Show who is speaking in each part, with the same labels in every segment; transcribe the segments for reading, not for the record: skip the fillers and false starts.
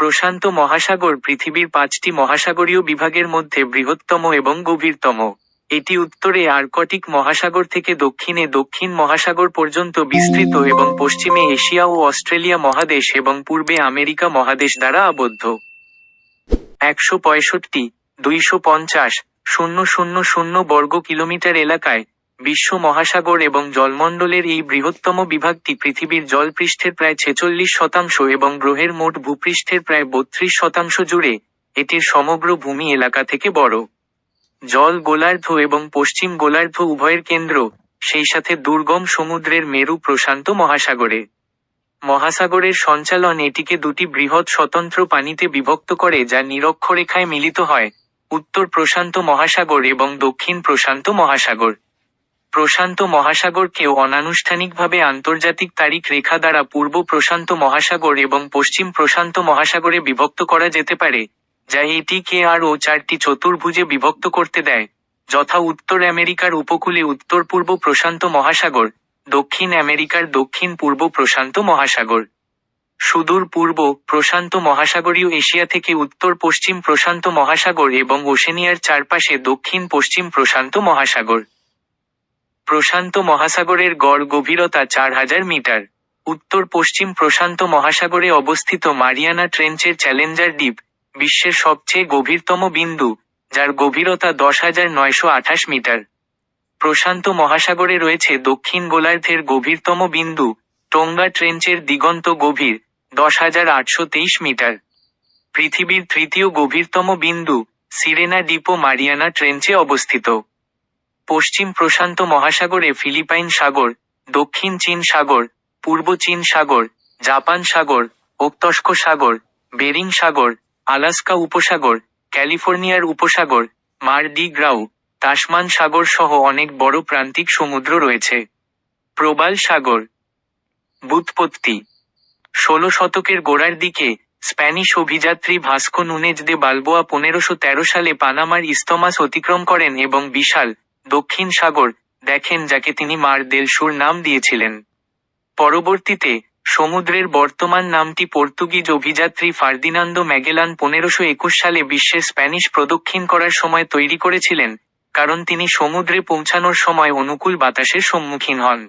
Speaker 1: প্রশান্ত মহাসাগর পৃথিবীর 5টি মহাসাগরীয় বিভাগের মধ্যে বৃহত্তম এবং গভীরতম। এটি উত্তরে আর্কটিক মহাসাগর থেকে দক্ষিণে দক্ষিণ মহাসাগর পর্যন্ত বিস্তৃত এবং পশ্চিমে এশিয়া ও অস্ট্রেলিয়া মহাদেশ এবং পূর্বে আমেরিকা মহাদেশ দ্বারা আবদ্ধ। 165,250,000 বর্গ কিলোমিটার এলাকায় বিশ্ব মহাসাগর এবং জলমণ্ডলের এই বৃহত্তম বিভাগটি পৃথিবীর জলপৃষ্ঠের প্রায় 46% এবং গ্রহের মোট ভূপৃষ্ঠের প্রায় 32% জুড়ে, এটির সমগ্র ভূমি এলাকা থেকে বড়। জল গোলার্ধ এবং পশ্চিম গোলার্ধ উভয়ের কেন্দ্র, সেই সাথে দুর্গম সমুদ্রের মেরু প্রশান্ত মহাসাগরে। মহাসাগরের সঞ্চালন এটিকে দুটি বৃহৎ স্বতন্ত্র পানিতে বিভক্ত করে যা নিরক্ষরেখায় মিলিত হয়, উত্তর প্রশান্ত মহাসাগর এবং দক্ষিণ প্রশান্ত মহাসাগর। প্রশান্ত মহাসাগরকেও অনানুষ্ঠানিকভাবে আন্তর্জাতিক তারিখ রেখা দ্বারা পূর্ব প্রশান্ত মহাসাগর এবং পশ্চিম প্রশান্ত মহাসাগরে বিভক্ত করা যেতে পারে, যা এটিকে আরও 4টি চতুর্ভুজে বিভক্ত করতে দেয়, যথা উত্তর আমেরিকার উপকূলে উত্তর পূর্ব প্রশান্ত মহাসাগর, দক্ষিণ আমেরিকার দক্ষিণ পূর্ব প্রশান্ত মহাসাগর, সুদূর পূর্ব প্রশান্ত মহাসাগরীয় এশিয়া থেকে উত্তর পশ্চিম প্রশান্ত মহাসাগর এবং ওশেনিয়ার চারপাশে দক্ষিণ পশ্চিম প্রশান্ত মহাসাগর। প্রশান্ত মহাসাগরের গড় গভীরতা 4000 মিটার। উত্তর পশ্চিম প্রশান্ত মহাসাগরে অবস্থিত মারিয়ানা ট্রেঞ্চের চ্যালেঞ্জার দ্বীপ, বিশ্বের সবচেয়ে গভীরতম বিন্দু, যার গভীরতা 10,928 মিটার। প্রশান্ত মহাসাগরে রয়েছে দক্ষিণ গোলার্ধের গভীরতম বিন্দু, টোঙ্গা ট্রেঞ্চের দিগন্ত গভীর, 10,823 মিটার। পৃথিবীর তৃতীয় গভীরতম বিন্দু, সিরেনা দ্বীপও মারিয়ানা ট্রেঞ্চে অবস্থিত। পশ্চিম প্রশান্ত মহাসাগরে ফিলিপাইন সাগর, দক্ষিণ চীন সাগর, পূর্ব চীন সাগর, জাপান সাগর, ওখতস্ক সাগর, বেরিং সাগর, আলাস্কা উপসাগর, ক্যালিফোর্নিয়ার উপসাগর, মার ডি গ্রাউ, তাসমান সাগর সহ অনেক বড় প্রান্তিক সমুদ্র রয়েছে। প্রবাল সাগর। ব্যুৎপত্তি। 16 শতকের গোড়ার দিকে স্প্যানিশ অভিযাত্রী ভাস্কো নুনেজ দে বালবোয়া 1513 সালে পানামার ইস্তমাস অতিক্রম করেন এবং বিশাল দক্ষিণ সাগর দেখেন, যাকে তিনি মার দেল সুর নাম দিয়েছিলেন। পরবর্তীতে সমুদ্রের বর্তমান নামটি পর্তুগিজ অভিযাত্রী ফার্দিনান্দো ম্যাগেলান 1521 সালে বিশ্বের স্প্যানিশ প্রদক্ষিণ করার সময় তৈরি করেছিলেন, কারণ তিনি সমুদ্রে পৌঁছানোর সময় অনুকূল বাতাসের সম্মুখীন হন।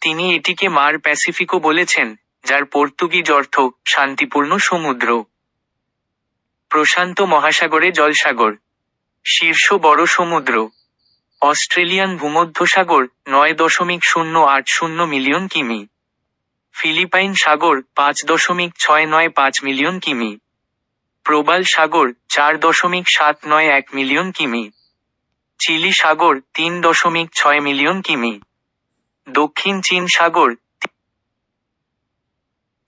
Speaker 1: তিনি এটিকে মার প্যাসিফিকো বলেছেন, যার পর্তুগিজ অর্থ শান্তিপূর্ণ সমুদ্র। প্রশান্ত মহাসাগরে জলসাগর। শীর্ষ বড় সমুদ্র। অস্ট্রেলিয়ান ভূমধ্যসাগর 9.080 মিলিয়ন কিমি। ফিলিপাইন সাগর 5.695 মিলিয়ন কিমি। প্রবাল সাগর 4.791 মিলিয়ন কিমি। চিলি সাগর 3.6 মিলিয়ন কিমি। দক্ষিণ চীন সাগর।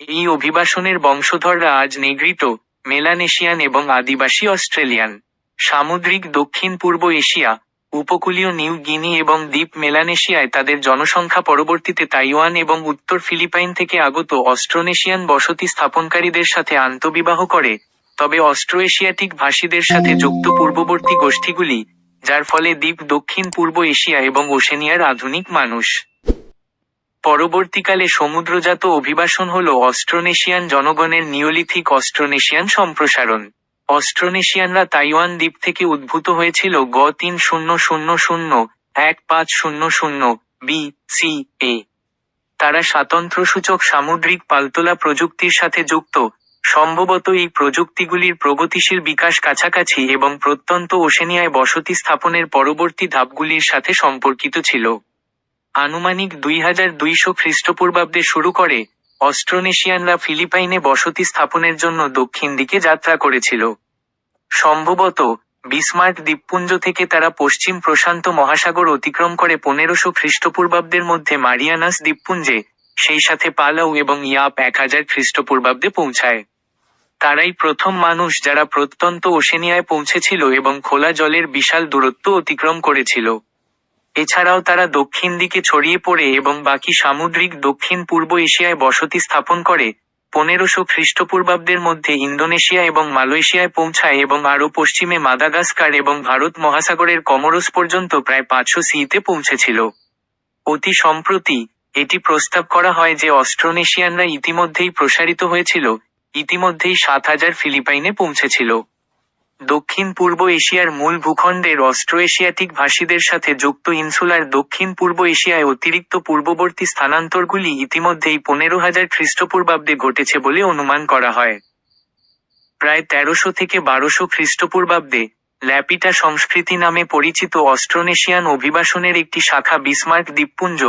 Speaker 1: এই অভিবাসনের বংশধররা আজ নেগ্রিটো, মেলানেশিয়ান এবং আদিবাসী অস্ট্রেলিয়ান। সামুদ্রিক দক্ষিণ পূর্ব এশিয়া, উপকূলীয় নিউ গিনি এবং দ্বীপ মেলানেশিয়ায় তাদের জনসংখ্যা পরবর্তীতে তাইওয়ান এবং উত্তর ফিলিপাইন থেকে আগত অস্ট্রোনেশিয়ান বসতি স্থাপনকারীদের সাথে আন্তঃবিবাহ করে, তবে অস্ট্রো-এশিয়াটিক ভাষীদের সাথে যুক্ত পূর্ববর্তী গোষ্ঠীগুলি, যার ফলে দ্বীপ দক্ষিণ পূর্ব এশিয়া এবং ওশেনিয়ার আধুনিক মানুষ। পরবর্তীকালে সমুদ্রজাত অভিবাসন হল অস্ট্রোনেশিয়ান জনগণের নিওলিথিক অস্ট্রোনেশিয়ান সম্প্রসারণ। অস্ট্রোনেশিয়ানরা তাইওয়ান দ্বীপ থেকে উদ্ভূত হয়েছিল গ 3000-1500 BCE। তারা স্বাতন্ত্র্যসূচক সামুদ্রিক পালতোলা প্রযুক্তির সাথে যুক্ত, সম্ভবত এই প্রযুক্তিগুলির প্রগতিশীল বিকাশ কাছাকাছি এবং প্রত্যন্ত ওশেনিয়ায় বসতি স্থাপনের পরবর্তী ধাপগুলির সাথে সম্পর্কিত ছিল। আনুমানিক 2200 খ্রিস্টপূর্বাব্দে শুরু করে, অস্ট্রোনেশিয়ানরা ফিলিপাইনে বসতি স্থাপনের জন্য দক্ষিণ দিকে যাত্রা করেছিল। সম্ভবত বিসমার্ক দ্বীপপুঞ্জ থেকে তারা পশ্চিম প্রশান্ত মহাসাগর অতিক্রম করে 1500 খ্রিস্টপূর্বাব্দের মধ্যে মারিয়ানাস দ্বীপপুঞ্জে, সেই সাথে পালাউ এবং ইয়াপ 1000 খ্রিস্টপূর্বাব্দে পৌঁছায়। তারাই প্রথম মানুষ যারা প্রত্যন্ত ওশেনিয়ায় পৌঁছেছিল এবং খোলা জলের বিশাল দূরত্ব অতিক্রম করেছিল। এছাড়াও তারা দক্ষিণ দিকে ছড়িয়ে পড়ে এবং বাকি সামুদ্রিক দক্ষিণ পূর্ব এশিয়ায় বসতি স্থাপন করে, 1500 খ্রিস্টপূর্বাব্দের মধ্যে ইন্দোনেশিয়া এবং মালয়েশিয়ায় পৌঁছায় এবং আরও পশ্চিমে মাদাগাস্কার এবং ভারত মহাসাগরের কমোরোস পর্যন্ত প্রায় 500 CE পৌঁছেছিল। অতি সম্প্রতি, এটি প্রস্তাব করা হয় যে অস্ট্রোনেশিয়ানরা ইতিমধ্যেই প্রসারিত হয়েছিল, ইতিমধ্যেই 7,000 ফিলিপাইনে পৌঁছেছিল। দক্ষিণ পূর্ব এশিয়ার মূল ভূখণ্ডের অস্ট্রোএশিয়াটিক ভাষীদের সাথে যুক্ত ইনসুলার দক্ষিণ পূর্ব এশিয়ায় অতিরিক্ত পূর্ববর্তী স্থানান্তরগুলি ইতিমধ্যেই 15,000 খ্রিস্টপূর্বাব্দে ঘটেছে বলে অনুমান করা হয়। প্রায় 1300 থেকে 1200 খ্রিস্টপূর্বাব্দে, ল্যাপিটা সংস্কৃতি নামে পরিচিত অস্ট্রোনেশিয়ান অভিবাসনের একটি শাখা বিসমার্ক দ্বীপপুঞ্জ,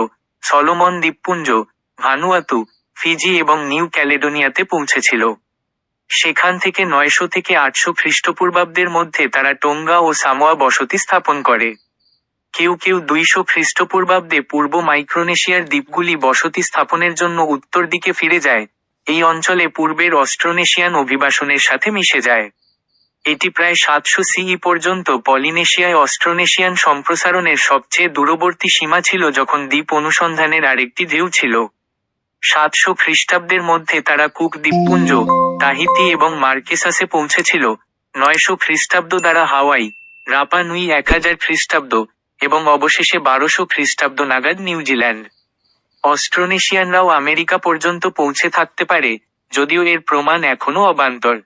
Speaker 1: সলোমন দ্বীপপুঞ্জ, ভানুয়াতু, ফিজি এবং নিউ ক্যালেডোনিয়াতে পৌঁছেছিল। সেখান থেকে 900 থেকে 800 খ্রিস্টপূর্বাব্দের মধ্যে তারা টোঙ্গা ও সামোয়া বসতি স্থাপন করে। কেউ কেউ 200 খ্রিস্টপূর্বাব্দে পূর্ব মাইক্রোনেশিয়ার দ্বীপগুলি বসতি স্থাপনের জন্য উত্তর দিকে ফিরে যায়, এই অঞ্চলে পূর্বের অস্ট্রোনেশিয়ান অভিবাসনের সাথে মিশে যায়। এটি প্রায় 700 সিই পর্যন্ত পলিনেশিয়ায় অস্ট্রোনেশিয়ান সম্প্রসারণের সবচেয়ে দূরবর্তী সীমা ছিল যখন দ্বীপ অনুসন্ধানের আরেকটি ঢেউ ছিল। 700 খ্রিস্টাব্দের মধ্যে তারা কুক দ্বীপপুঞ্জ, তাহিতি এবং মার্কেসাসে পৌঁছেছিল। 900 খ্রিস্টাব্দ দ্বারা হাওয়াই, রাপা নুই 1000 খ্রিস্টাব্দ, এবং অবশেষে 1200 খ্রিস্টাব্দ নাগাদ নিউজিল্যান্ড। অস্ট্রোনেশিয়ানরাও আমেরিকা পর্যন্ত পৌঁছে থাকতে পারে, যদিও এর প্রমাণ এখনও অবান্তর।